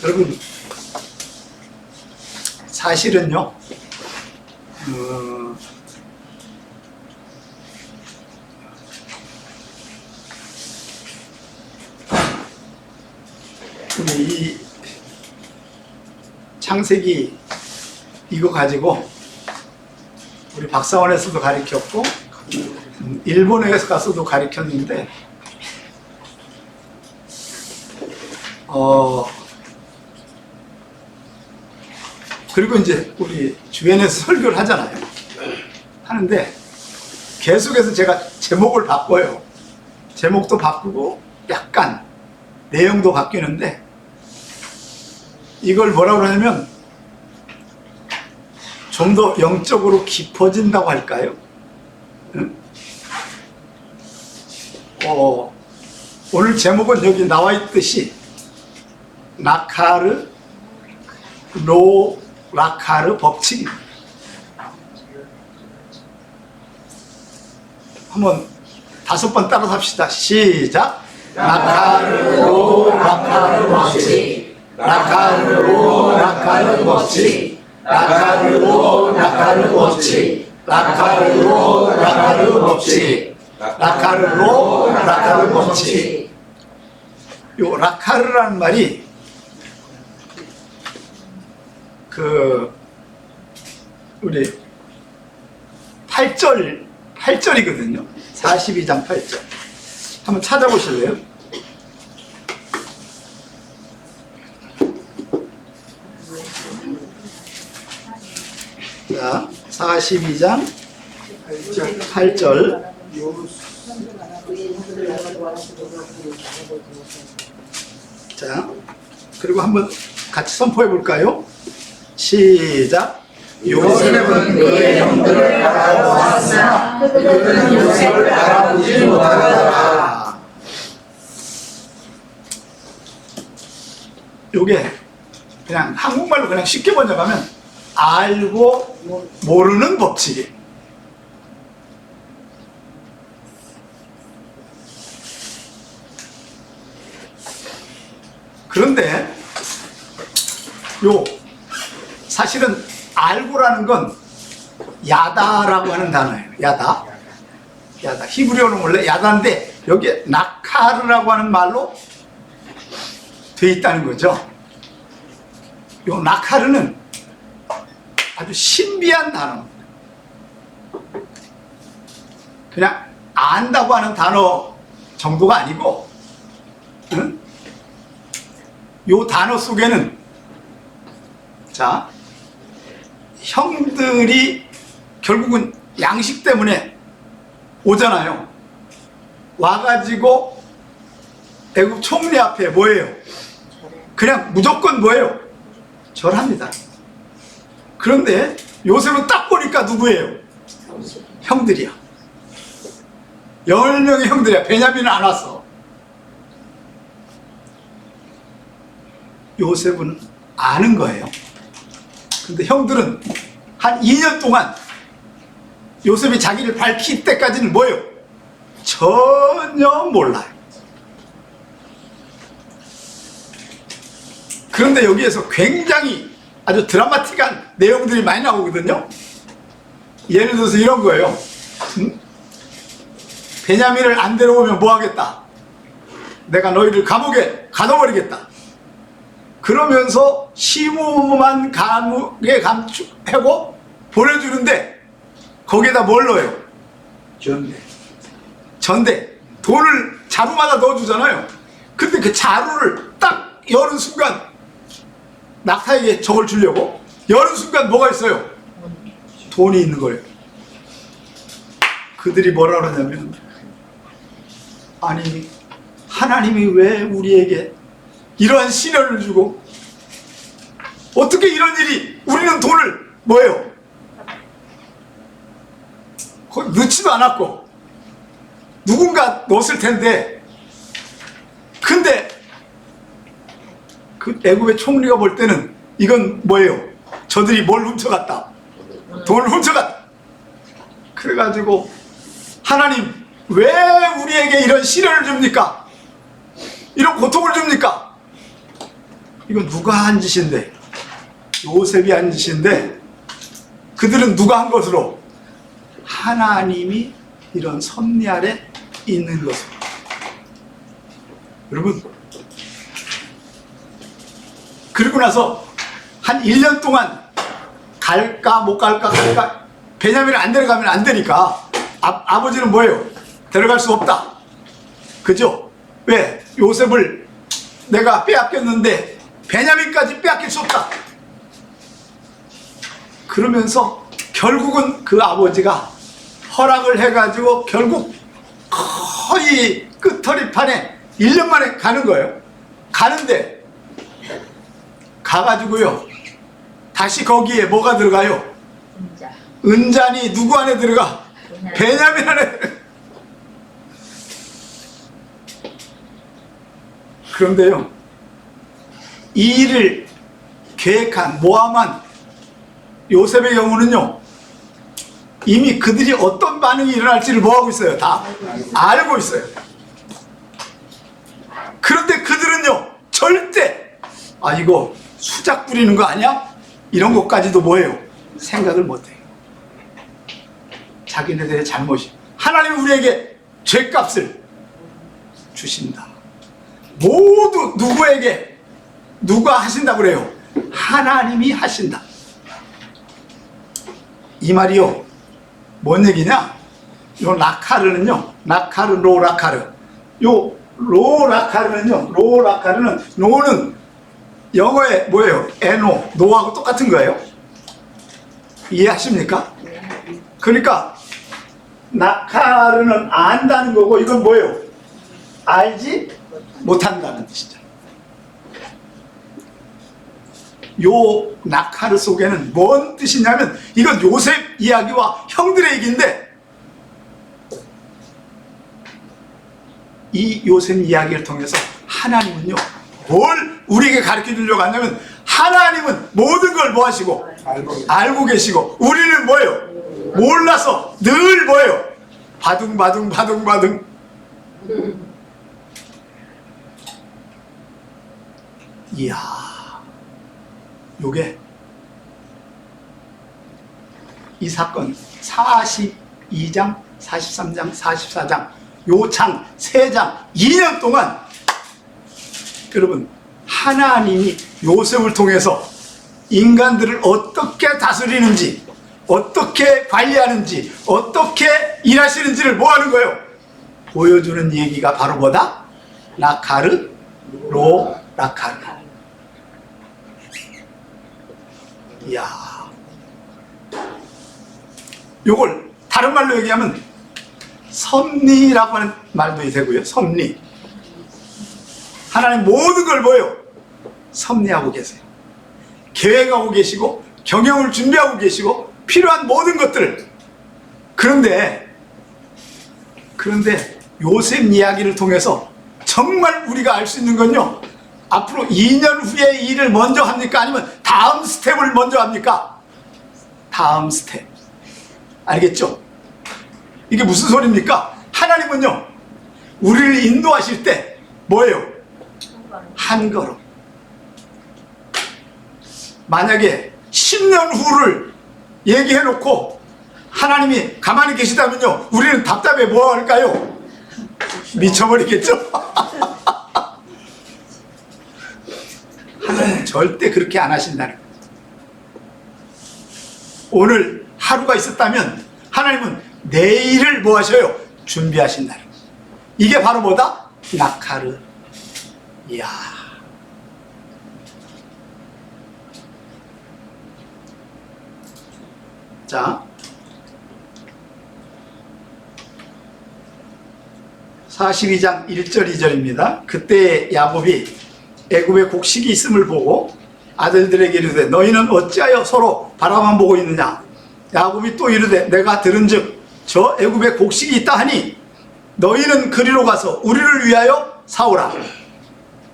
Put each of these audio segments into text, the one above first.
여러분, 사실은요, 우리 이 창세기 이거 가지고 우리 박사원에서도 가르쳤고 일본에 가서도 가르쳤는데 그리고 이제 우리 주변에서 설교를 하잖아요. 하는데 계속해서 제가 제목을 바꿔요. 제목도 바꾸고 약간 내용도 바뀌는데 이걸 뭐라고 하냐면 좀 더 영적으로 깊어진다고 할까요? 오늘 제목은 여기 나와 있듯이 라카르 법칙입니다. 한번 5번 따라서 합시다. 시작. 라카르 법칙. 라카르 법칙. 라카르 법칙. 라카르 법칙. 라카르 법칙. 요 라카르라는 말이 우리 8절이거든요. 42장 8절. 한번 찾아보실래요? 자, 42장 8절. 자, 그리고 한번 같이 선포해 볼까요? 시작. 요셉은 그의 형들을 알아보았으나 그들은 요셉을 알아보지 못하더라. 요게 그냥 한국말로 그냥 쉽게 번역하면 알고 모르는 법칙이에요. 그런데 사실은 알고라는 건 야다라고 하는 단어예요. 야다. 히브리어는 원래 야다인데 여기에 나카르라고 하는 말로 돼 있다는 거죠. 요 나카르는 아주 신비한 단어입니다. 그냥 안다고 하는 단어 정도가 아니고, 요 단어 속에는 자, 형들이 결국은 양식 때문에 오잖아요. 와가지고 애굽 총리 앞에 뭐예요? 그냥 무조건 뭐예요? 절합니다. 그런데 요셉은 딱 보니까 누구예요? 형들이야. 10명의 형들이야. 베냐민은 안 왔어. 요셉은 아는 거예요. 근데 형들은 한 2년 동안 요셉이 자기를 밝힐 때까지는 뭐예요? 전혀 몰라요. 그런데 여기에서 굉장히 아주 드라마틱한 내용들이 많이 나오거든요. 예를 들어서 이런 거예요. 베냐민을 안 데려오면 뭐 하겠다? 내가 너희를 감옥에 가둬버리겠다. 그러면서 시무만 감옥에 감축하고 보내주는데 거기에다 뭘 넣어요? 전대. 돈을 자루마다 넣어주잖아요. 근데 그 자루를 딱 여는 순간 낙타에게 저걸 주려고 여는 순간 뭐가 있어요? 돈이 있는 거예요. 그들이 뭐라 그러냐면, 아니 하나님이 왜 우리에게 이러한 시련을 주고 어떻게 이런 일이, 우리는 돈을 뭐예요? 거의 넣지도 않았고 누군가 넣었을 텐데, 근데 그 애굽의 총리가 볼 때는 이건 뭐예요? 저들이 뭘 훔쳐갔다? 돈을 훔쳐갔다. 그래가지고 하나님 왜 우리에게 이런 시련을 줍니까? 이런 고통을 줍니까? 이건 누가 한 짓인데? 요셉이 한 짓인데 그들은 누가 한 것으로? 하나님이 이런 섭리 아래 있는 것으로. 여러분, 그리고 나서 한 1년 동안 갈까 못 갈까 베냐민을 안 데려가면 안 되니까 아버지는 뭐예요? 데려갈 수 없다. 그죠? 왜? 요셉을 내가 빼앗겼는데 베냐민까지 빼앗길 수 없다. 그러면서 결국은 그 아버지가 허락을 해가지고 결국 거의 끝터리판에 1년 만에 가는 거예요. 가는데 가가지고요 다시 거기에 뭐가 들어가요? 은잔이 누구 안에 들어가? 베냐민 안에. 그런데요 이 일을 계획한 모함한 요셉의 경우는요 이미 그들이 어떤 반응이 일어날지를 뭐하고 있어요? 다 알고 있어요. 그런데 그들은요 절대 이거 수작 부리는 거 아니야? 이런 것까지도 뭐예요? 생각을 못해요. 자기네들의 잘못이. 하나님은 우리에게 죄값을 주신다. 모두 누구에게 누가 하신다고 그래요? 하나님이 하신다. 이 말이요 뭔 얘기냐? 요 라카르는요 라카르 로라카르 요 로라카르는요 로라카르는 노는 영어에 뭐예요? 에노 노하고 똑같은 거예요. 이해하십니까? 그러니까 라카르는 안다는 거고 이건 뭐예요? 알지 못한다는 뜻이죠. 요 나카르 속에는 뭔 뜻이냐면 이건 요셉 이야기와 형들의 얘기인데 이 요셉 이야기를 통해서 하나님은요 뭘 우리에게 가르쳐 주려고 하냐면 하나님은 모든 걸 뭐 하시고 알고 계시고 우리는 뭐예요? 몰라서 늘 뭐예요? 바둥바둥 이야 요게 이 사건 42장 43장 44장 요 장 3장 2년 동안 여러분 하나님이 요셉을 통해서 인간들을 어떻게 다스리는지 어떻게 관리하는지 어떻게 일하시는지를 뭐 하는 거예요? 보여주는 얘기가 바로 뭐다? 라카르 로 라카르. 이야 요걸 다른 말로 얘기하면 섭리라고 하는 말도 되고요. 섭리. 하나님 모든 걸 뭐예요? 섭리하고 계세요. 계획하고 계시고 경영을 준비하고 계시고 필요한 모든 것들을. 그런데 요셉 이야기를 통해서 정말 우리가 알 수 있는 건요 앞으로 2년 후에 일을 먼저 합니까? 아니면 다음 스텝을 먼저 합니까? 다음 스텝. 알겠죠? 이게 무슨 소리입니까? 하나님은요 우리를 인도하실 때 뭐예요? 한 걸음. 만약에 10년 후를 얘기해 놓고 하나님이 가만히 계시다면요 우리는 답답해 뭐 할까요? 미쳐버리겠죠? 하나님은 절대 그렇게 안 하신다는 거예요. 오늘 하루가 있었다면 하나님은 내일을 뭐 하셔요? 준비하신다는 거예요. 이게 바로 뭐다? 나카르. 이야. 자, 42장 1절 2절입니다. 그때 야곱이 애굽에 곡식이 있음을 보고 아들들에게 이르되 너희는 어찌하여 서로 바라만 보고 있느냐. 야곱이 또 이르되 내가 들은즉 저 애굽에 곡식이 있다 하니 너희는 그리로 가서 우리를 위하여 사오라.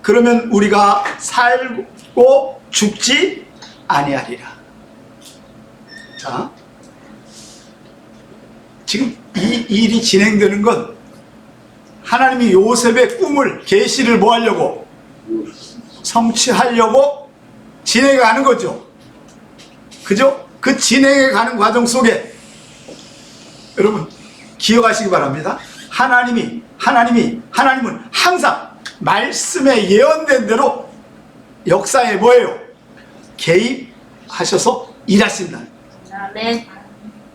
그러면 우리가 살고 죽지 아니하리라. 자, 지금 이 일이 진행되는 건 하나님이 요셉의 꿈을 계시를 뭐 하려고? 성취하려고 진행해 가는 거죠. 그죠? 그 진행해 가는 과정 속에 여러분 기억하시기 바랍니다. 하나님은 항상 말씀에 예언된 대로 역사에 뭐예요? 개입하셔서 일하신다. 아멘.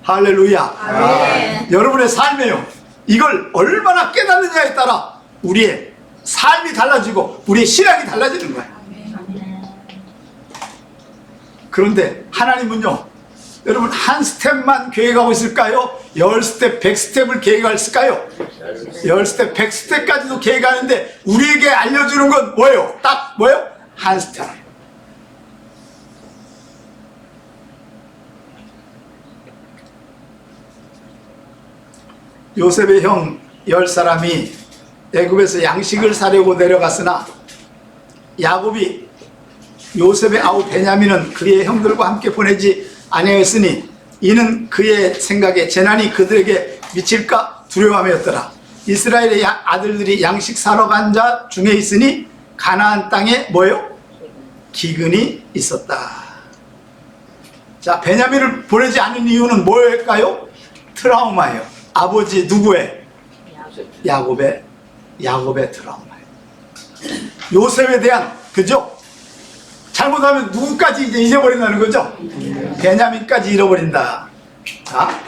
할렐루야. 아멘. 여러분의 삶에요. 이걸 얼마나 깨닫느냐에 따라 우리의 삶이 달라지고 우리의 신앙이 달라지는 거예요. 그런데 하나님은요, 여러분 한 스텝만 계획하고 있을까요? 10스텝, 100스텝을 계획할까요? 10스텝, 100스텝까지도 계획하는데 우리에게 알려주는 건 뭐예요? 딱 뭐예요? 한 스텝. 요셉의 형 10사람이 애굽에서 양식을 사려고 내려갔으나 야곱이 요셉의 아우 베냐민은 그의 형들과 함께 보내지 아니하였으니 이는 그의 생각에 재난이 그들에게 미칠까 두려움이었더라. 이스라엘의 아들들이 양식 사러 간 자 중에 있으니 가나안 땅에 뭐예요? 기근이 있었다. 자, 베냐민을 보내지 않은 이유는 뭐일까요? 트라우마예요. 아버지 누구의? 야곱의 트라우마예요. 요셉에 대한, 그죠? 잘못하면 누구까지 이제 잊어버린다는 거죠? 베냐민까지 잃어버린다. 자,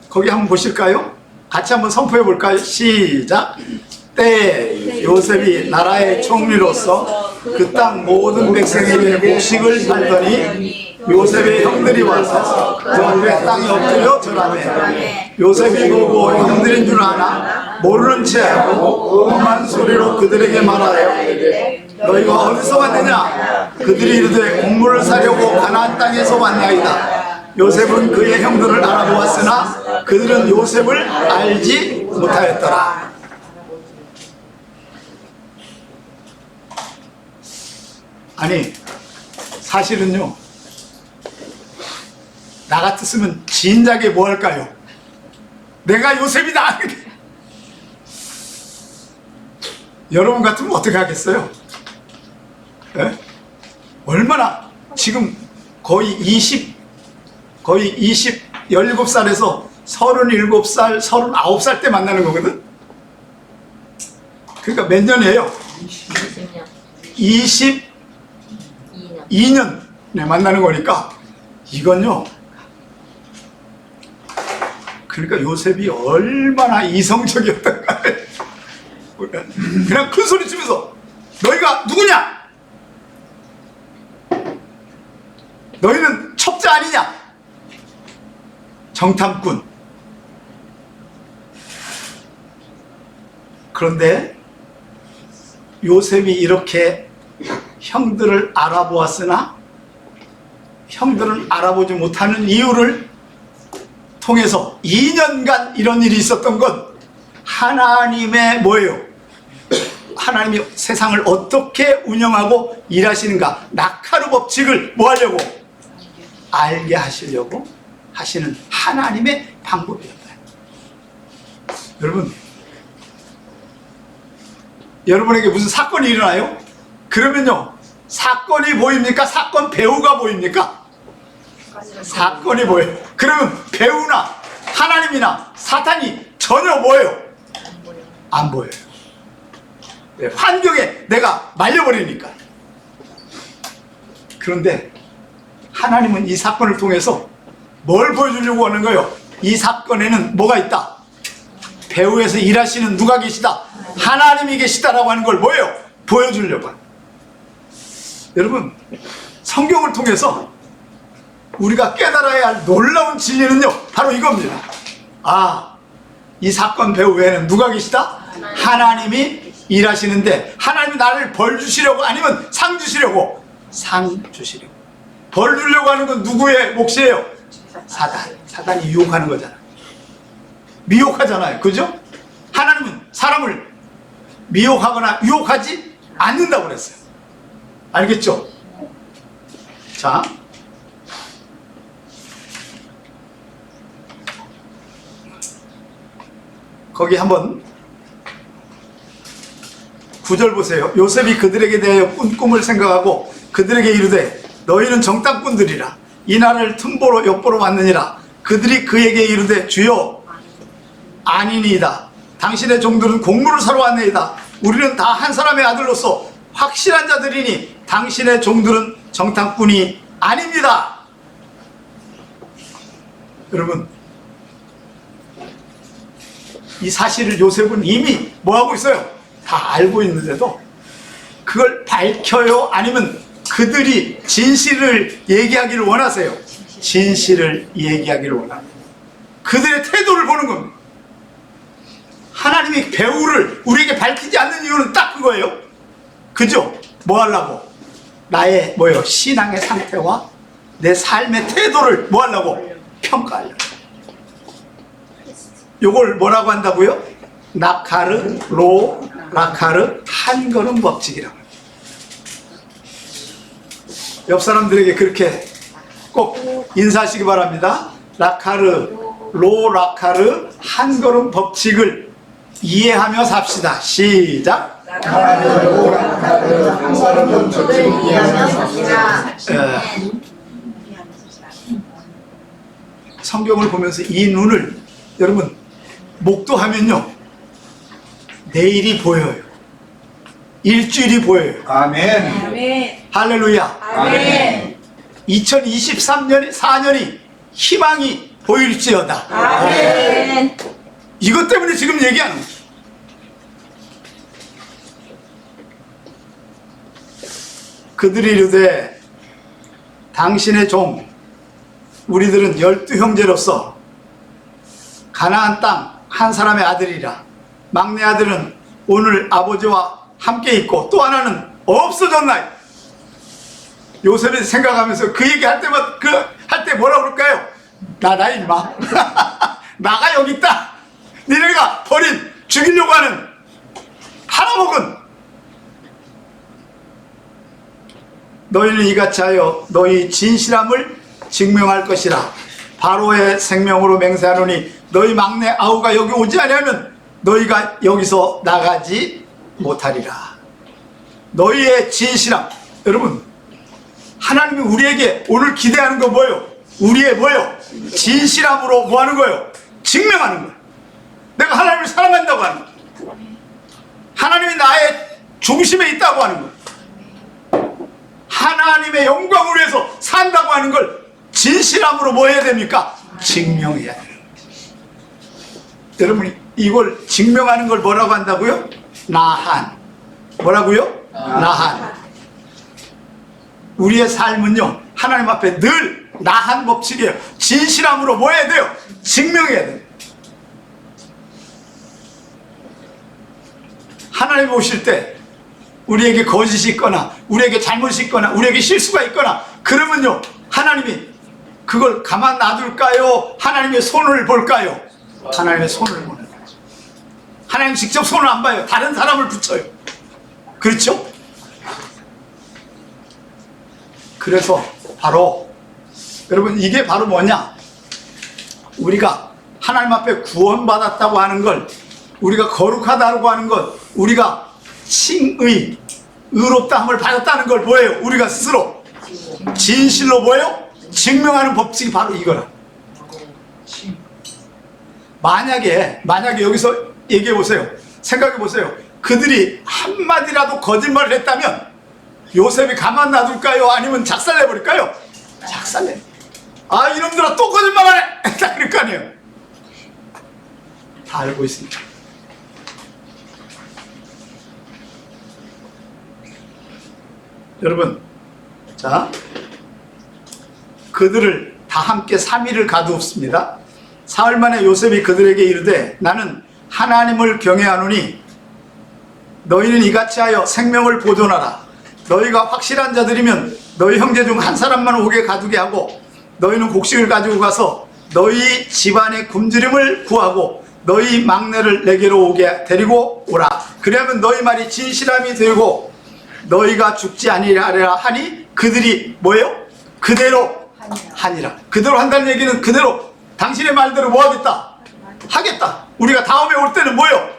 거기 한번 보실까요? 같이 한번 선포해 볼까요? 시작. 때 요셉이 나라의 총리로서 그 땅 모든 백성에게 곡식을 팔더니 요셉의 형들이 와서 그 앞에 땅에 엎드려 절하매 요셉이 보고 형들인 줄 아나 모르는 채 하고 험한 소리로 그들에게 말하여 너희가 어디서 왔느냐? 그들이 이르되 곡물을 사려고 가나안 땅에서 왔나이다. 요셉은 그의 형들을 알아보았으나 그들은 요셉을 알지 못하였더라. 아니, 사실은요, 나 같았으면 진작에 뭐 할까요? 내가 요셉이다! 여러분 같으면 어떻게 하겠어요? 네? 얼마나 지금 거의 17살에서 37살, 39살 때 만나는 거거든? 그러니까 몇 년이에요? 22년에 만나는 거니까 이건요, 그러니까 요셉이 얼마나 이성적이었던가. 그냥 큰 소리 치면서 너희가 누구냐? 너희는 첩자 아니냐? 정탐꾼. 그런데 요셉이 이렇게 형들을 알아보았으나 형들을 알아보지 못하는 이유를 통해서 2년간 이런 일이 있었던 건 하나님의 뭐예요? 하나님이 세상을 어떻게 운영하고 일하시는가, 낙하루 법칙을 뭐 하려고? 알게 하시려고 하시는 하나님의 방법이었다. 여러분, 여러분에게 무슨 사건이 일어나요? 그러면요, 사건이 보입니까? 사건 배우가 보입니까? 사건이 보여요. 그러면 배우나 하나님이나 사탄이 전혀 뭐예요? 안 보여요. 네, 환경에 내가 말려버리니까. 그런데 하나님은 이 사건을 통해서 뭘 보여주려고 하는 거예요? 이 사건에는 뭐가 있다? 배후에서 일하시는 누가 계시다? 하나님이 계시다라고 하는 걸 뭐예요? 보여주려고 합니다. 여러분, 성경을 통해서 우리가 깨달아야 할 놀라운 진리는요, 바로 이겁니다. 아, 이 사건 배후에는 누가 계시다? 하나님이 일하시는데, 하나님이 나를 벌 주시려고 아니면 상 주시려고? 상 주시려고. 벌 주려고 하는 건 누구의 몫이에요? 사단이 유혹하는 거잖아요. 미혹하잖아요. 그죠? 하나님은 사람을 미혹하거나 유혹하지 않는다고 그랬어요. 알겠죠? 자, 거기 한번 9절 보세요. 요셉이 그들에게 대하여 꾼 꿈을 생각하고 그들에게 이르되 너희는 정탐꾼들이라 이 날을 틈보로 엿보러 왔느니라. 그들이 그에게 이르되 주여 아니니이다. 당신의 종들은 곡물을 사러 왔나이다. 우리는 다 한 사람의 아들로서 확실한 자들이니 당신의 종들은 정탐꾼이 아닙니다. 여러분, 이 사실을 요셉은 이미 뭐하고 있어요? 다 알고 있는데도 그걸 밝혀요? 아니면 그들이 진실을 얘기하기를 원하세요? 진실을 얘기하기를 원합니다. 그들의 태도를 보는 겁니다. 하나님이 배우를 우리에게 밝히지 않는 이유는 딱 그거예요. 그죠? 뭐 하려고? 나의 신앙의 상태와 내 삶의 태도를 뭐 하려고? 평가하려고. 요걸 뭐라고 한다고요? 나카르, 로, 라카르, 한 걸음 법칙이라고. 옆 사람들에게 그렇게 꼭 인사하시기 바랍니다. 라카르, 로, 라카르, 한 걸음 법칙을 이해하며 삽시다. 시작. 성경을 보면서 이 눈을 여러분 목도하면요 내일이 보여요. 일주일이 보여요. 아멘. 할렐루야. 아멘. 2023년 4년이 희망이 보일지어다. 아멘. 이것 때문에 지금 얘기하는 거예요. 그들이 이르되 당신의 종 우리들은 12형제로서 가나안 땅 한 사람의 아들이라. 막내 아들은 오늘 아버지와 함께 있고 또 하나는 없어졌나요? 요셉이 생각하면서 그 얘기 할 때마다 할 때 뭐라 그럴까요? 나다 임마. 나가 여기 있다. 니네가 버린 죽이려고 하는 팔아먹은 너희는 이같이 하여 너희 진실함을 증명할 것이라. 바로의 생명으로 맹세하노니 너희 막내 아우가 여기 오지 아니하면 너희가 여기서 나가지 못하리라. 너희의 진실함. 여러분, 하나님이 우리에게 오늘 기대하는 거 뭐예요? 우리의 진실함으로 뭐 하는 거예요? 증명하는 거예요. 내가 하나님을 사랑한다고 하는 거예요. 하나님이 나의 중심에 있다고 하는 거예요. 하나님의 영광을 위해서 산다고 하는 걸 진실함으로 뭐 해야 됩니까? 증명해야 돼요. 여러분, 이걸 증명하는 걸 뭐라고 한다고요? 나한. 뭐라고요? 나한. 우리의 삶은요 하나님 앞에 늘 나한 법칙이에요. 진실함으로 뭐 해야 돼요? 증명해야 돼요. 하나님 오실 때 우리에게 거짓이 있거나 우리에게 잘못이 있거나 우리에게 실수가 있거나 그러면요 하나님이 그걸 가만 놔둘까요? 하나님의 손을 볼까요? 하나님의 손을 보는 거예요. 하나님 직접 손을 안 봐요. 다른 사람을 붙여요. 그렇죠? 그래서 바로 여러분 이게 바로 뭐냐? 우리가 하나님 앞에 구원받았다고 하는 걸, 우리가 거룩하다고 하는 것, 우리가 칭의, 의롭다함을 받았다는 걸 뭐예요? 우리가 스스로 진실로 뭐예요? 증명하는 법칙이 바로 이거라. 만약에 여기서 얘기해 보세요. 생각해 보세요. 그들이 한마디라도 거짓말을 했다면 요셉이 가만 놔둘까요? 아니면 작살내 버릴까요? 작살내. 아, 이놈들아 또 거짓말하네. 딱 그럴 거 아니에요. 다 알고 있습니다. 여러분, 자, 그들을 다 함께 3일을 가두었습니다. 사흘 만에 요셉이 그들에게 이르되 나는 하나님을 경외하노니 너희는 이같이 하여 생명을 보존하라. 너희가 확실한 자들이면 너희 형제 중 한 사람만 오게 가두게 하고 너희는 곡식을 가지고 가서 너희 집안의 굶주림을 구하고 너희 막내를 내게로 오게 데리고 오라. 그러면 너희 말이 진실함이 되고 너희가 죽지 아니하리라 하니 그들이 뭐예요? 그대로 하니라. 그대로 한다는 얘기는 그대로 당신의 말대로 뭐 하겠다? 하겠다. 우리가 다음에 올 때는 뭐예요?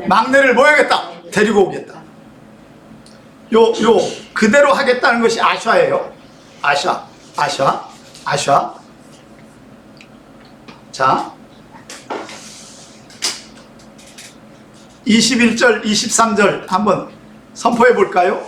막내를 뭐 하겠다? 데리고 오겠다. 그대로 하겠다는 것이 아샤예요. 아샤. 자, 21절, 23절 한번 선포해 볼까요?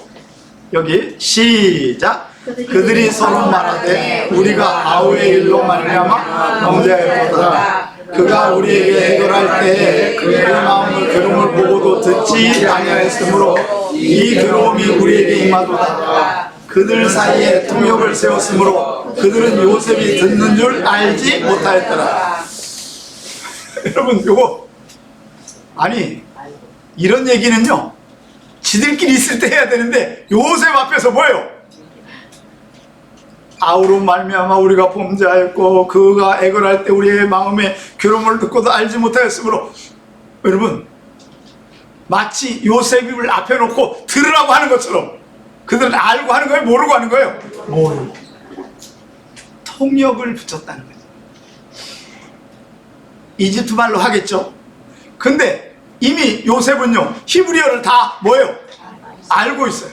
여기 시작. 그들이 서로 말하되 우리가 아우의 일로 말미암아 범죄하였도다. 그가 우리에게 해결할 때에 그의 마음의 괴로움을 보고도 듣지 아니하였으므로 이 괴로움이 우리에게 임하도다. 그들 사이에 통역을 세웠으므로 그들은 요셉이 듣는 줄 알지 못하였더라. 여러분, 요거 아니 이런 얘기는요 지들끼리 있을 때 해야 되는데 요셉 앞에서 뭐예요? 아우로 말미암아 우리가 범죄하였고 그가 애걸할 때 우리의 마음에 괴로움을 듣고도 알지 못하였으므로, 여러분 마치 요셉을 앞에 놓고 들으라고 하는 것처럼 그들은 알고 하는 거예요? 모르고 하는 거예요? 모르고 통역을 붙였다는 거죠. 이집트 말로 하겠죠. 근데 이미 요셉은요 히브리어를 다 뭐예요? 알고 있어요.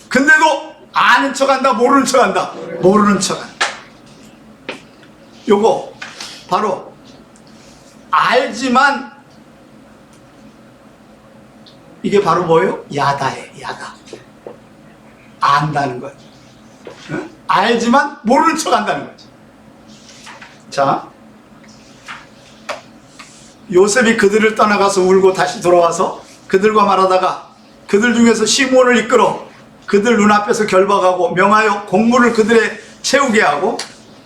근데도 아는 척한다, 모르는 척한다, 모르는 척한다. 요거 바로 알지만 이게 바로 뭐예요? 야다예요. 야다. 안다는 거예요. 응? 알지만 모르는 척한다는 거죠. 자, 요셉이 그들을 떠나가서 울고 다시 돌아와서 그들과 말하다가 그들 중에서 시몬을 이끌어 그들 눈앞에서 결박하고 명하여 곡물을 그들에 채우게 하고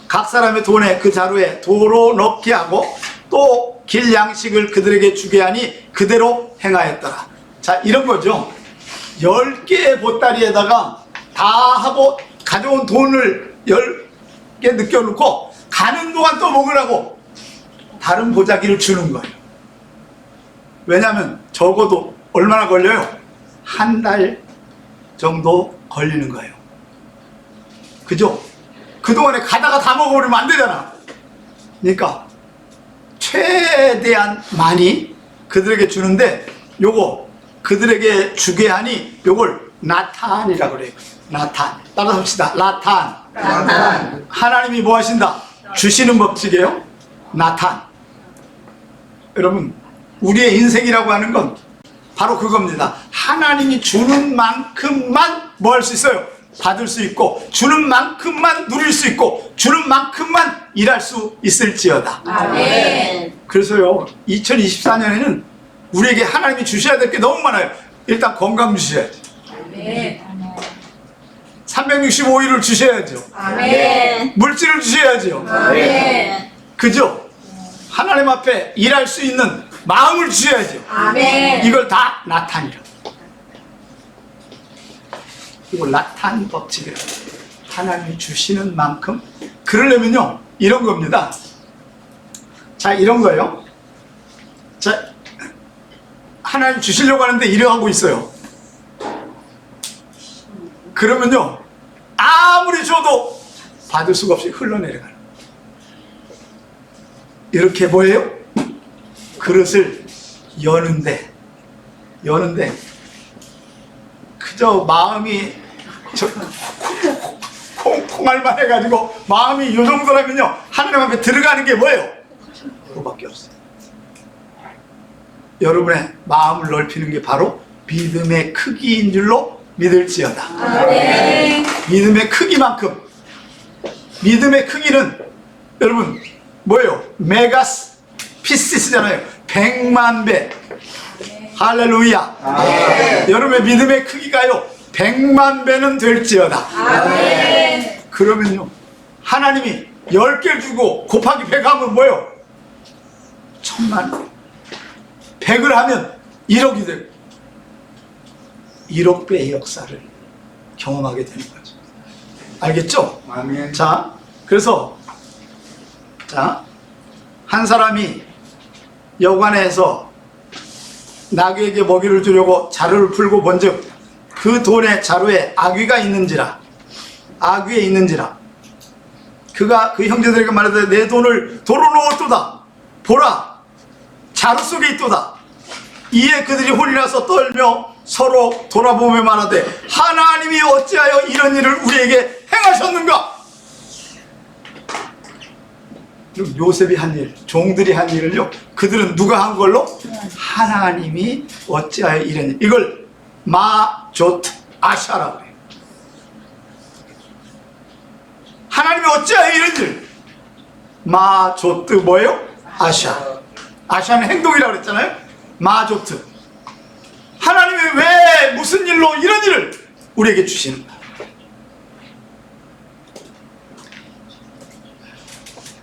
각 사람의 돈에 그 자루에 도로 넣게 하고 또 길 양식을 그들에게 주게 하니 그대로 행하였더라. 자, 이런 거죠. 10개의 보따리에다가 다 하고 가져온 돈을 10개 느껴놓고 가는 동안 또 먹으라고 다른 보자기를 주는 거예요. 왜냐하면 적어도 얼마나 걸려요? 한 달 정도 걸리는 거예요. 그죠? 그동안에 가다가 다 먹어버리면 안 되잖아. 그러니까 최대한 많이 그들에게 주는데 요거 그들에게 주게 하니 요걸 나탄이라고 그래요. 나탄. 따라서 합시다. 나탄. 하나님이 뭐 하신다? 주시는 법칙이에요. 나탄. 여러분, 우리의 인생이라고 하는 건 바로 그겁니다. 하나님이 주는 만큼만 뭐 할 수 있어요? 받을 수 있고, 주는 만큼만 누릴 수 있고, 주는 만큼만 일할 수 있을지어다. 아멘. 그래서요 2024년에는 우리에게 하나님이 주셔야 될 게 너무 많아요. 일단 건강 주셔야죠. 아멘. 365일을 주셔야죠. 아멘. 물질을 주셔야죠. 아멘. 그죠? 하나님 앞에 일할 수 있는 마음을 주셔야죠. 아멘. 이걸 다 나탄이라. 이걸 나탄 법칙이라. 하나님이 주시는 만큼. 그러려면요 이런 겁니다. 자, 이런 거예요. 자, 하나님 주시려고 하는데 이러하고 있어요. 그러면요 아무리 줘도 받을 수가 없이 흘러내려가는. 이렇게 뭐예요? 그릇을 여는데 그저 마음이 콩알만 해가지고 마음이 이 정도라면요 하나님 앞에 들어가는 게 뭐예요? 그거밖에 없어요. 여러분의 마음을 넓히는 게 바로 믿음의 크기인 줄로 믿을지어다. 아멘. 믿음의 크기만큼. 믿음의 크기는 여러분 뭐예요? 메가스 피시스잖아요. 100만 배. 할렐루야. 아멘. 여러분의 믿음의 크기가요 100만 배는 될지어다. 아멘. 그러면요 하나님이 10개 주고 곱하기 100 하면 뭐예요? 1000만. 100을 하면 1억이 돼요. 1억 배의 역사를 경험하게 되는 거죠. 알겠죠? 아멘. 자, 그래서 한 사람이 여관에서 나귀에게 먹이를 주려고 자루를 풀고 본즉 그 돈의 자루에 아귀가 있는지라. 그가 그 형제들에게 말하되 내 돈을 도로 넣었도다. 보라, 자루 속에 있도다. 이에 그들이 혼이 나서 떨며 서로 돌아보며 말하되 하나님이 어찌하여 이런 일을 우리에게 행하셨는가? 그럼 요셉이 한 일, 종들이 한 일을요, 그들은 누가 한 걸로? 하나님이 어찌하여 이런 일. 이걸 마조트 아샤라고 해요. 하나님이 어찌하여 이런 일. 마조트 뭐예요? 아샤. 아샤는 행동이라고 그랬잖아요. 마조트. 하나님이 왜 무슨 일로 이런 일을 우리에게 주시는가?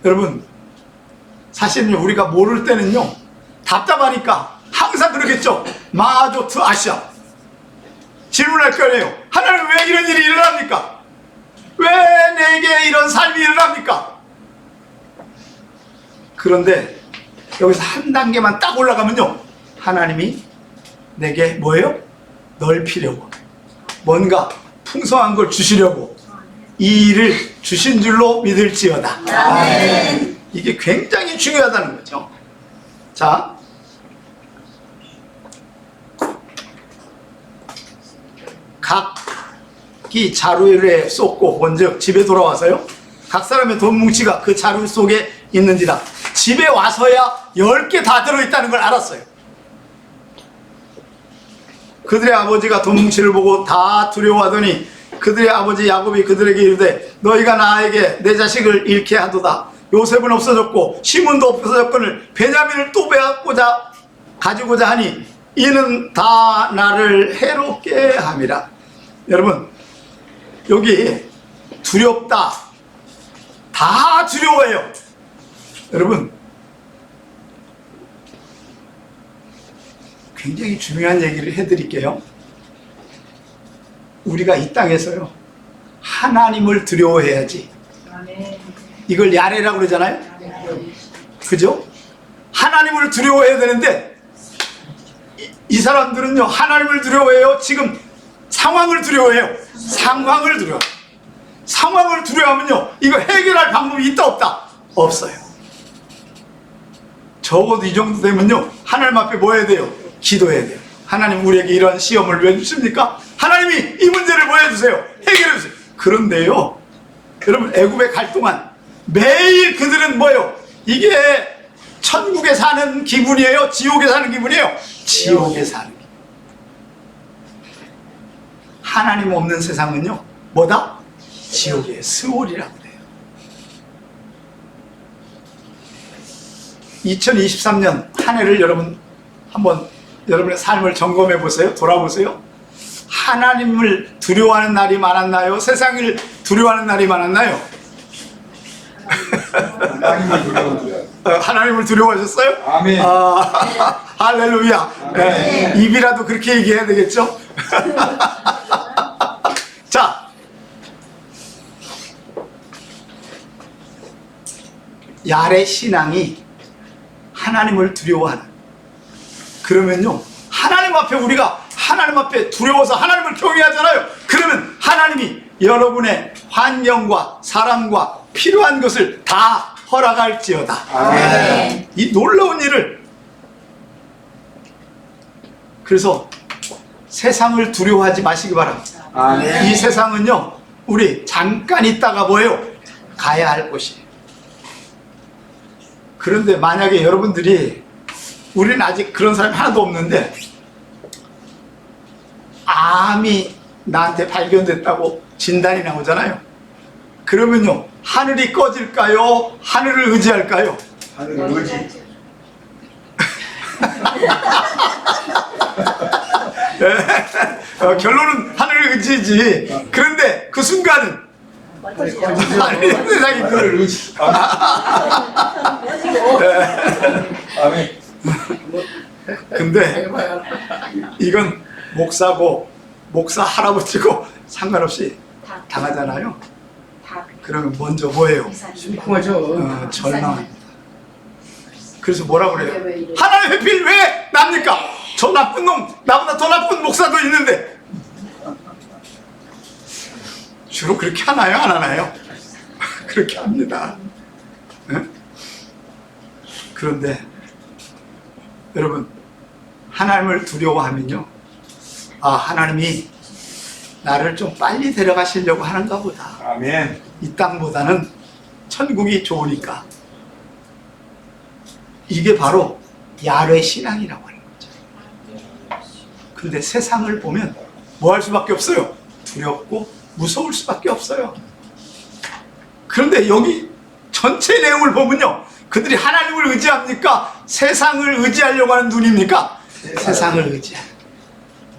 여러분, 사실은 우리가 모를 때는요, 답답하니까 항상 그러겠죠. 마조트 아시아. 질문할 거예요. 하나님 왜 이런 일이 일어납니까? 왜 내게 이런 삶이 일어납니까? 그런데 여기서 한 단계만 딱 올라가면요, 하나님이 내게 뭐예요? 넓히려고, 뭔가 풍성한 걸 주시려고 이 일을 주신 줄로 믿을지어다. 아멘. 이게 굉장히 중요하다는 거죠. 자, 각기 자루에 쏟고 본즉 집에 돌아와서요, 각 사람의 돈 뭉치가 그 자루 속에 있는지라. 집에 와서야 10개 다 들어있다는 걸 알았어요. 그들의 아버지가 돈 뭉치를 보고 다 두려워하더니 그들의 아버지 야곱이 그들에게 이르되 너희가 나에게 내 자식을 잃게 하도다. 요셉은 없어졌고 시몬도 없어졌거늘 베냐민을 또 빼앗고자 가지고자 하니 이는 다 나를 해롭게 함이라. 여러분, 여기 두렵다, 다 두려워해요. 여러분, 굉장히 중요한 얘기를 해드릴게요. 우리가 이 땅에서요, 하나님을 두려워해야지. 이걸 야레라고 그러잖아요. 그죠? 하나님을 두려워해야 되는데 이 사람들은요, 하나님을 두려워해요. 지금 상황을 두려워해요. 상황을 두려워. 상황을 두려워하면요, 이거 해결할 방법이 있다 없다? 없어요. 적어도 이 정도 되면요, 하나님 앞에 뭐 해야 돼요? 기도해야 돼요. 하나님, 우리에게 이런 시험을 왜 주십니까? 하나님이 이 문제를 뭐 해주세요? 해결해 주세요. 그런데요, 여러분, 애굽에 갈 동안 매일 그들은 뭐예요? 이게 천국에 사는 기분이에요? 지옥에 사는 기분이에요? 지옥에 사는 기분. 하나님 없는 세상은요, 뭐다? 지옥의 스올이라고 그래요. 2023년 한 해를 여러분 한번 여러분의 삶을 점검해 보세요. 돌아보세요. 하나님을 두려워하는 날이 많았나요? 세상을 두려워하는 날이 많았나요? 하나님을 두려워하셨어요? 아멘. 할렐루야. 네, 입이라도 그렇게 얘기해야 되겠죠? 자, 야레 신앙이 하나님을 두려워하는, 그러면요, 하나님 앞에 우리가 하나님 앞에 두려워서 하나님을 경외하잖아요. 그러면 하나님이 여러분의 환경과 사람과 필요한 것을 다 허락할지어다. 아멘. 이 놀라운 일을. 그래서 세상을 두려워하지 마시기 바랍니다. 아멘. 이 세상은요, 우리 잠깐 있다가 뭐예요? 가야 할 곳이에요. 그런데 만약에 여러분들이, 우리는 아직 그런 사람이 하나도 없는데 암이 나한테 발견됐다고 진단이 나오잖아요. 그러면요, 하늘이 꺼질까요? 하늘을 의지할까요? 하늘을 의지. 결론은 하늘을 의지지. 그런데 그 순간은 하늘의 세상이 하늘을 의지. 아멘. 근데 이건 목사고 목사 할아버지고 상관없이 당하잖아요. 그러면 먼저 뭐예요? 심쿵하죠. 절망합니다. 그래서 뭐라고 그래요? 하나님 회필 왜 납니까? 저 나쁜 놈, 나보다 더 나쁜 목사도 있는데. 주로 그렇게 하나요? 안 하나요? 그렇게 합니다. 네? 그런데 여러분, 하나님을 두려워하면요, 아, 하나님이 나를 좀 빨리 데려가시려고 하는가 보다. 아멘. 이 땅보다는 천국이 좋으니까. 이게 바로 야훼 신앙이라고 하는 거죠. 근데 세상을 보면 뭐 할 수밖에 없어요? 두렵고 무서울 수밖에 없어요. 그런데 여기 전체 내용을 보면요, 그들이 하나님을 의지합니까? 세상을 의지하려고 하는 눈입니까? 세상을 의지하는.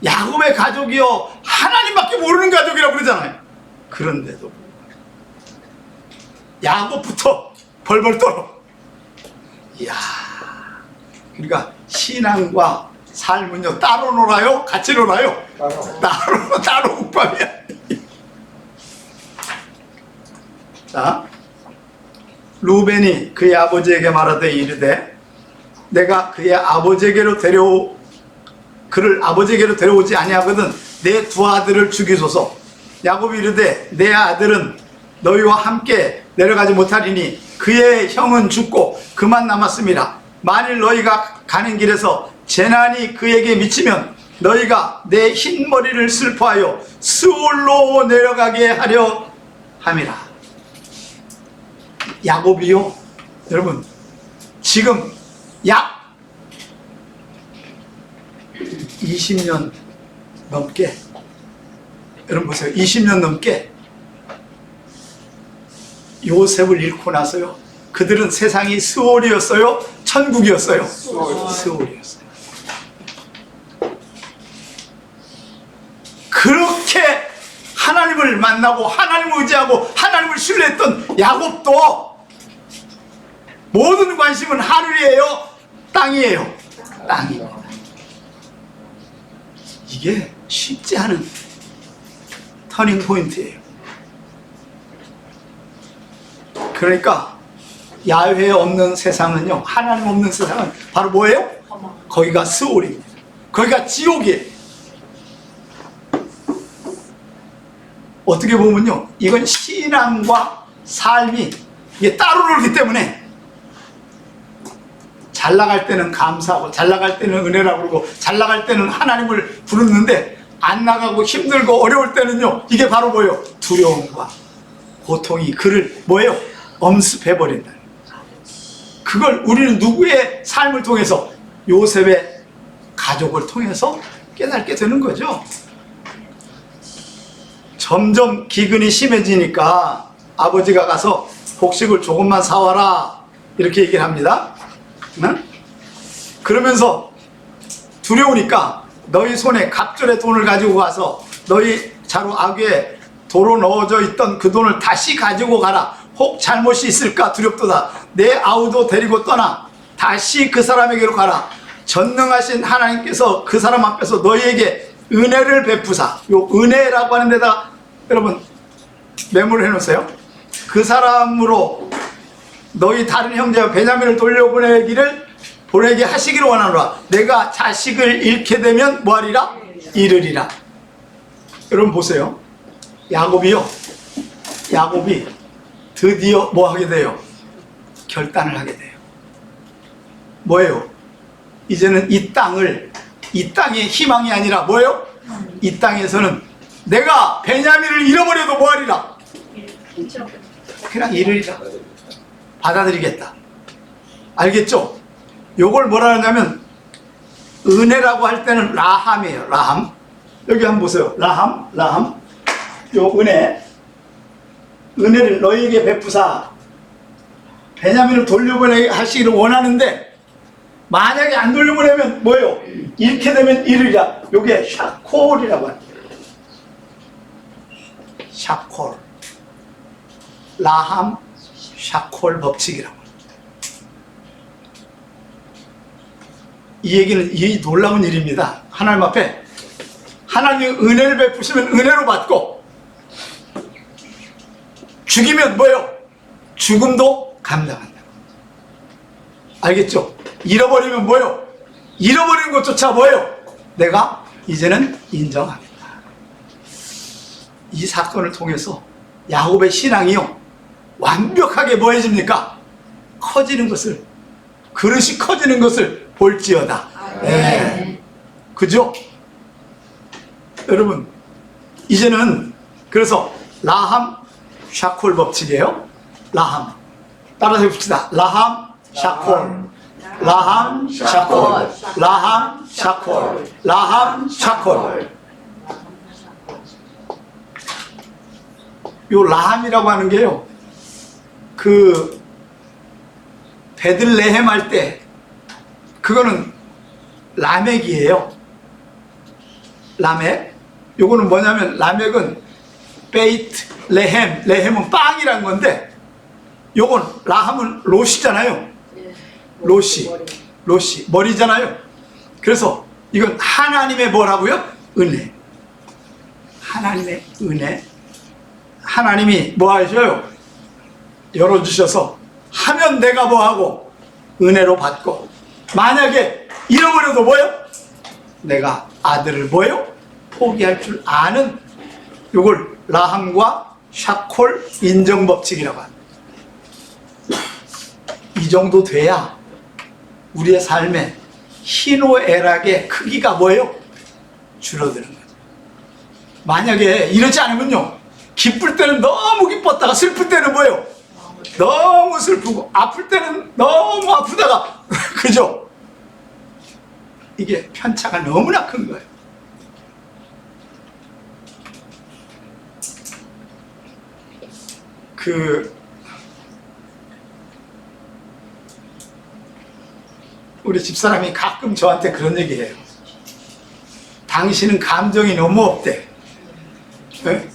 야곱의 가족이요, 하나님밖에 모르는 가족이라고 그러잖아요. 그런데도 야곱부터 벌벌 떨어. 이야, 그러니까 신앙과 삶은요, 따로 놀아요? 같이 놀아요? 따로 국밥이야. 자, 루벤이 그의 아버지에게 말하되 이르되 내가 그를 아버지에게로 데려오지 아니하거든 내 두 아들을 죽이소서. 야곱이 이르되 내 아들은 너희와 함께 내려가지 못하리니 그의 형은 죽고 그만 남았음이라. 만일 너희가 가는 길에서 재난이 그에게 미치면 너희가 내 흰 머리를 슬퍼하여 스올로 내려가게 하려 함이라. 야곱이요, 여러분 지금 약 20년 넘게, 여러분 보세요, 20년 넘게 요셉을 잃고 나서요, 그들은 세상이 스올이었어요, 천국이었어요? 스올이었어요. 그렇게 하나님을 만나고 하나님을 의지하고 하나님을 신뢰했던 야곱도 모든 관심은 하늘이에요, 땅이에요? 땅입니다. 이게 쉽지 않은 터닝 포인트예요. 그러니까 야훼 없는 세상은요, 하나님 없는 세상은 바로 뭐예요? 거기가 스올입니다. 거기가 지옥이에요. 어떻게 보면요, 이건 신앙과 삶이 이게 따로 놀기 때문에 잘 나갈 때는 감사하고 잘 나갈 때는 은혜라고 그러고 잘 나갈 때는 하나님을 부르는데 안 나가고 힘들고 어려울 때는요, 이게 바로 뭐예요? 두려움과 고통이 그를 뭐예요? 엄습해버린다. 그걸 우리는 누구의 삶을 통해서? 요셉의 가족을 통해서 깨닫게 되는 거죠. 점점 기근이 심해지니까 아버지가 가서 곡식을 조금만 사와라 이렇게 얘기를 합니다. 응? 그러면서 두려우니까 너희 손에 갑절의 돈을 가지고 가서 너희 자루 아귀에 도로 넣어져 있던 그 돈을 다시 가지고 가라. 혹 잘못이 있을까 두렵도다. 내 아우도 데리고 떠나 다시 그 사람에게로 가라. 전능하신 하나님께서 그 사람 앞에서 너희에게 은혜를 베푸사. 요 은혜라고 하는 데다가 여러분 메모를 해놓으세요. 그 사람으로 너희 다른 형제와 베냐민을 보내게 하시기를 원하노라. 내가 자식을 잃게 되면 뭐하리라? 잃으리라. 여러분 보세요. 야곱이 드디어 뭐 하게 돼요? 결단을 하게 돼요. 뭐예요? 이제는 이 땅의 희망이 아니라 뭐예요? 이 땅에서는 내가 베냐민을 잃어버려도 뭐하리라? 그냥 잃으리라. 받아들이겠다. 알겠죠? 요걸 뭐라 하냐면 은혜라고 할 때는 라함이에요. 라함. 여기 한번 보세요. 라함. 요 은혜를 너희에게 베푸사. 베냐민을 돌려보내게 하시기를 원하는데 만약에 안 돌려보내면 뭐예요? 잃게 되면 잃으리라. 요게 샤콜이라고 합니다. 샤콜. 라함 샤콜 법칙이라고 합니다. 이 얘기는 이 놀라운 일입니다. 하나님 앞에 하나님이 은혜를 베푸시면 은혜로 받고 죽이면 뭐예요? 죽음도 감당한다. 알겠죠? 잃어버리면 뭐예요? 잃어버리는 것조차 뭐예요? 내가 이제는 인정합니다. 이 사건을 통해서 야곱의 신앙이요 완벽하게 뭐 해집니까? 커지는 것을, 그릇이 커지는 것을 볼지어다. 네. 그죠? 여러분 이제는 그래서 라함 샤콜 법칙이에요. 라함 따라서 해봅시다. 라함 샤콜, 라함 샤콜, 라함 샤콜, 라함 샤콜. 요 라함이라고 하는 게요, 그 베들레헴 할 때 그거는 라멕이에요. 라멕. 요거는 뭐냐면 라멕은 베이트 레헴, 레헴은 빵이란 건데 요건 라함은 롯이잖아요. 롯이 머리잖아요. 그래서 이건 하나님의 뭐라고요? 은혜. 하나님의 은혜. 하나님이 뭐 하셔요? 열어주셔서 하면 내가 뭐하고 은혜로 받고, 만약에 잃어버려도 뭐요? 내가 아들을 뭐요? 포기할 줄 아는, 요걸 라함과 샤콜 인정법칙이라고 합니다. 이 정도 돼야 우리의 삶의 희노애락의 크기가 뭐예요? 줄어드는 거죠. 만약에 이러지 않으면요, 기쁠 때는 너무 기뻤다가 슬플 때는 뭐예요? 너무 슬프고, 아플 때는 너무 아프다가 그죠? 이게 편차가 너무나 큰 거예요. 우리 집사람이 가끔 저한테 그런 얘기해요. 당신은 감정이 너무 없대. 네?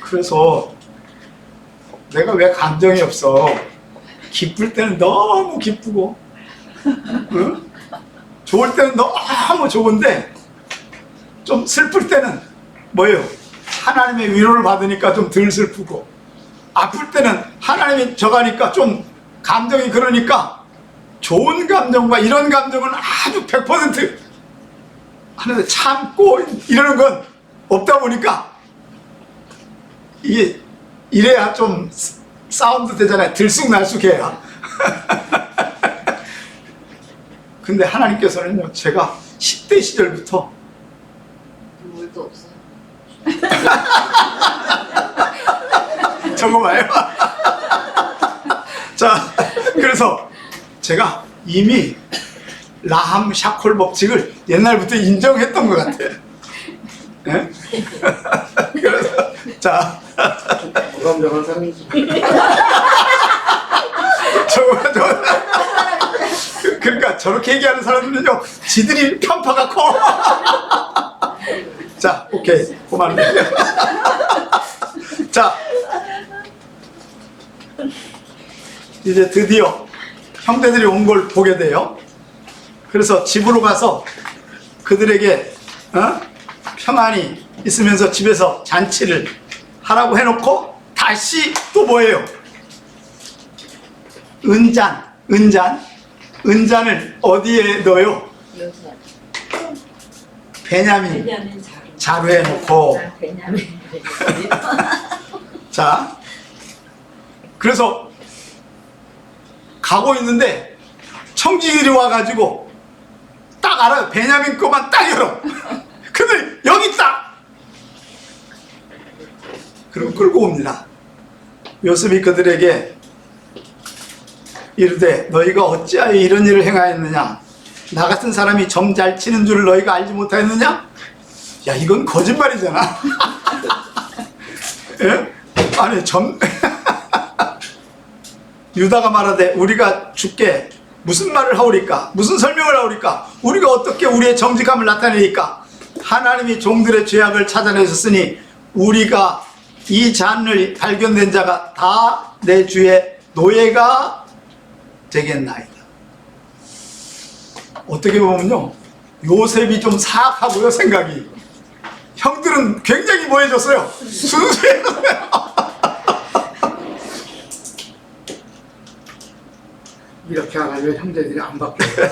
그래서 내가 왜 감정이 없어? 기쁠 때는 너무 기쁘고, 응? 좋을 때는 너무 좋은데 좀 슬플 때는 뭐예요? 하나님의 위로를 받으니까 좀 덜 슬프고, 아플 때는 하나님이 저가니까 좀 감정이 그러니까 좋은 감정과 이런 감정은 아주 100% 하는데 참고 이러는 건 없다 보니까 이게 이래야 좀 사운드 되잖아요. 들쑥날쑥해야. 근데 하나님께서는요, 제가 10대 시절부터 물도 없어요. 저거 봐요. 자, 그래서 제가 이미 라함 샤콜 법칙을 옛날부터 인정했던 것 같아요. 네? 그래서 자, 무감정한 사람이지. 저거 그러니까 저렇게 얘기하는 사람들은요, 지들이 편파가 커. 자, 오케이, 그만해. 자, 이제 드디어 형제들이 온 걸 보게 돼요. 그래서 집으로 가서 그들에게 평안히 있으면서 집에서 잔치를 하라고 해놓고, 다시 또 뭐예요? 은잔을 어디에 넣어요? 베냐민 자루에 놓고. 자, 그래서 가고 있는데 청지기들이 와가지고 딱 알아요. 베냐민 거만 딱 열어. 근데 여기 있다. 그럼 끌고 옵니다. 요셉이 그들에게 이르되 너희가 어찌하여 이런 일을 행하였느냐? 나 같은 사람이 점 잘 치는 줄 너희가 알지 못하였느냐? 야, 이건 거짓말이잖아. 예? 아니 유다가 말하되 우리가 주께 무슨 말을 하오리까? 무슨 설명을 하오리까? 우리가 어떻게 우리의 정직함을 나타내리까? 하나님이 종들의 죄악을 찾아내셨으니 우리가 이 잔을 발견된 자가 다 내 주의 노예가 되겠나이다. 어떻게 보면요, 요셉이 좀 사악하고요, 생각이. 형들은 굉장히 뭐해졌어요? 순수해졌어요. 이렇게 안 하면 형제들이 안 바뀌어요.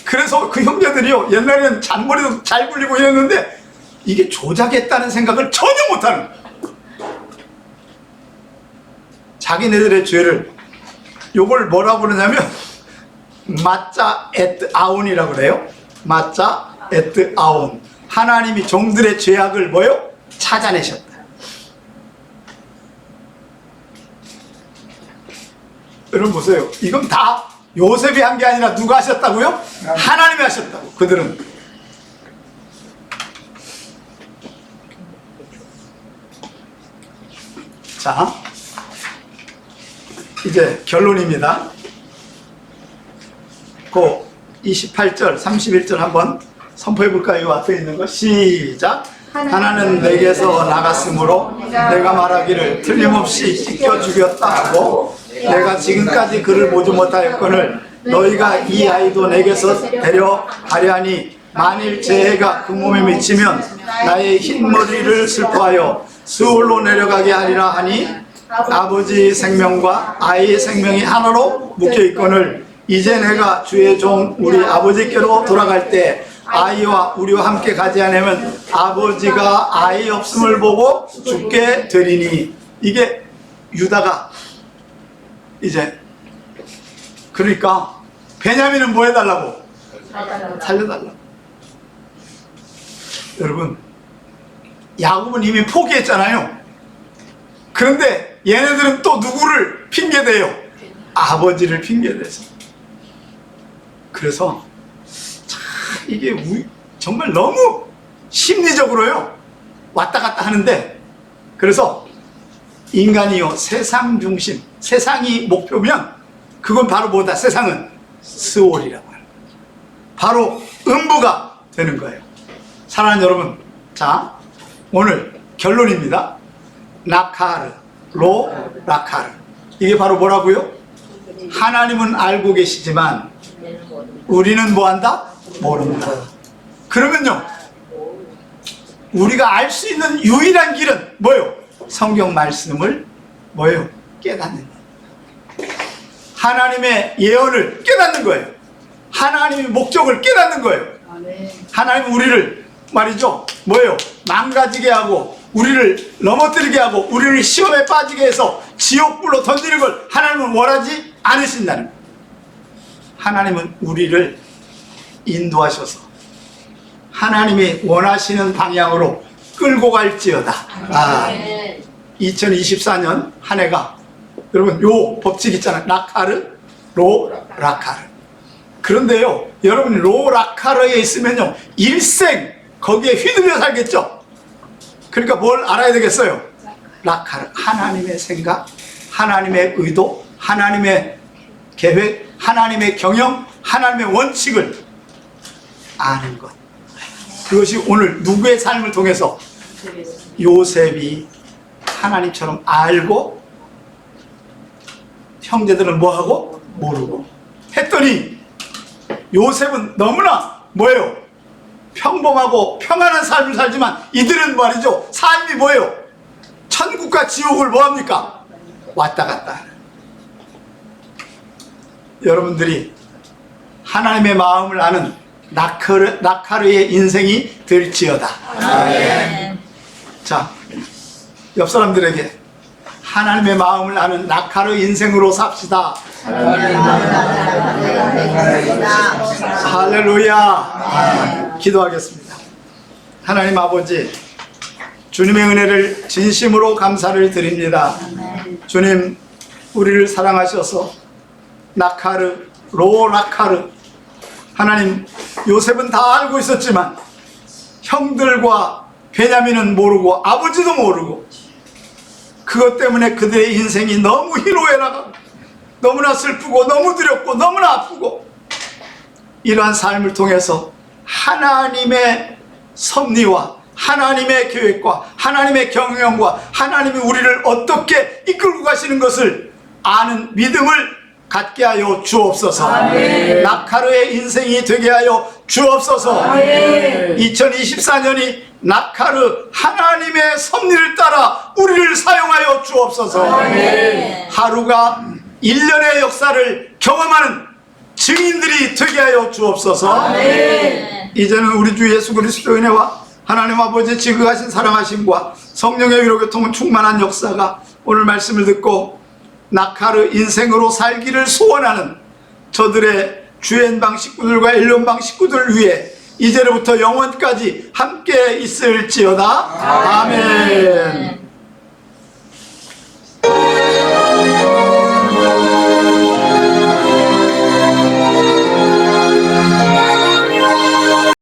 그래서 그 형제들이요, 옛날에는 잔머리도 잘 굴리고 이랬는데 이게 조작했다는 생각을 전혀 못하는 거예요. 자기네들의 죄를, 요걸 뭐라고 그러냐면 마짜 에트 아운이라고 그래요. 마짜 에트 아온. 하나님이 종들의 죄악을 뭐요? 찾아내셨다. 여러분 보세요. 이건 다 요셉이 한 게 아니라 누가 하셨다고요? 하나님이 하셨다고. 그들은 자, 이제 결론입니다. 그 28절, 31절 한번 선포해 볼까요? 앞에 있는 거 시작. 하나는 내게서 나갔으므로 내가 말하기를 틀림없이 찢겨 죽였다 하고 내가 지금까지 그를 보지 못하였거늘 너희가 이 아이도 내게서 데려가려 하니 만일 제 해가 그 몸에 미치면 나의 흰머리를 슬퍼하여 수월로 내려가게 하리라 하니 아버지 생명과 아이의 생명이 하나로 묶여있거늘 이제 내가 주의 종 우리 아버지께로 돌아갈 때 아이와 우리와 함께 가지 않으면 아버지가 아이 없음을 보고 죽게 되리니. 이게 유다가 이제 그러니까 베냐민은 뭐 해달라고? 살려달라고. 여러분 야곱은 이미 포기했잖아요. 그런데 얘네들은 또 누구를 핑계대요? 아버지를 핑계대서. 그래서 참 이게 정말 너무 심리적으로요 왔다 갔다 하는데, 그래서 인간이요 세상 중심, 세상이 목표면 그건 바로 뭐다? 세상은 스올이라고 하는 거예요. 바로 음부가 되는 거예요. 사랑하는 여러분, 자 오늘 결론입니다. 라카르, 로 라카르. 이게 바로 뭐라고요? 하나님은 알고 계시지만 우리는 뭐한다? 모른다. 그러면요 우리가 알 수 있는 유일한 길은 뭐예요? 성경 말씀을 뭐예요? 깨닫는 거예요. 하나님의 예언을 깨닫는 거예요. 하나님의 목적을 깨닫는 거예요. 하나님은 우리를 말이죠 뭐예요? 망가지게 하고 우리를 넘어뜨리게 하고 우리를 시험에 빠지게 해서 지옥불로 던지는 걸 하나님은 원하지 않으신다는 거예요. 하나님은 우리를 인도하셔서 하나님이 원하시는 방향으로 끌고 갈지어다. 2024년 한 해가 여러분 요 법칙 있잖아요. 라카르, 로, 라카르. 그런데요 여러분이 로, 라카르에 있으면요 일생 거기에 휘둘려 살겠죠. 그러니까 뭘 알아야 되겠어요? 라카르, 하나님의 생각, 하나님의 의도, 하나님의 계획, 하나님의 경영, 하나님의 원칙을 아는 것. 그것이 오늘 누구의 삶을 통해서 요셉이 하나님처럼 알고 형제들은 뭐하고 모르고 했더니 요셉은 너무나 뭐예요? 평범하고 평안한 삶을 살지만 이들은 말이죠 삶이 뭐예요? 천국과 지옥을 뭐합니까? 왔다 갔다 하는. 여러분들이 하나님의 마음을 아는 라카르의 인생이 될지어다. 아멘. 자, 옆 사람들에게 하나님의 마음을 아는 라카르 인생으로 삽시다. 할렐루야. 기도하겠습니다. 하나님 아버지, 주님의 은혜를 진심으로 감사를 드립니다. 주님, 우리를 사랑하셔서 라카르, 로 라카르, 하나님 요셉은 다 알고 있었지만 형들과 베냐민은 모르고 아버지도 모르고 그것 때문에 그들의 인생이 너무 희로애락하고 너무나 슬프고 너무 두렵고 너무나 아프고, 이러한 삶을 통해서 하나님의 섭리와 하나님의 계획과 하나님의 경영과 하나님이 우리를 어떻게 이끌고 가시는 것을 아는 믿음을 갖게 하여 주옵소서. 아멘. 라카르의 인생이 되게 하여 주옵소서. 아멘. 2024년이 라카르 하나님의 섭리를 따라 우리를 사용하여 주옵소서. 아멘. 하루가 1년의 역사를 경험하는 증인들이 되게 하여 주옵소서. 아멘. 이제는 우리 주 예수 그리스도의 은혜와 하나님 아버지의 지극하신 사랑하심과 성령의 위로교통은 충만한 역사가 오늘 말씀을 듣고 라카르 인생으로 살기를 소원하는 저들의 주연방 식구들과 일련방 식구들을 위해 이제로부터 영원까지 함께 있을지어다. 아멘.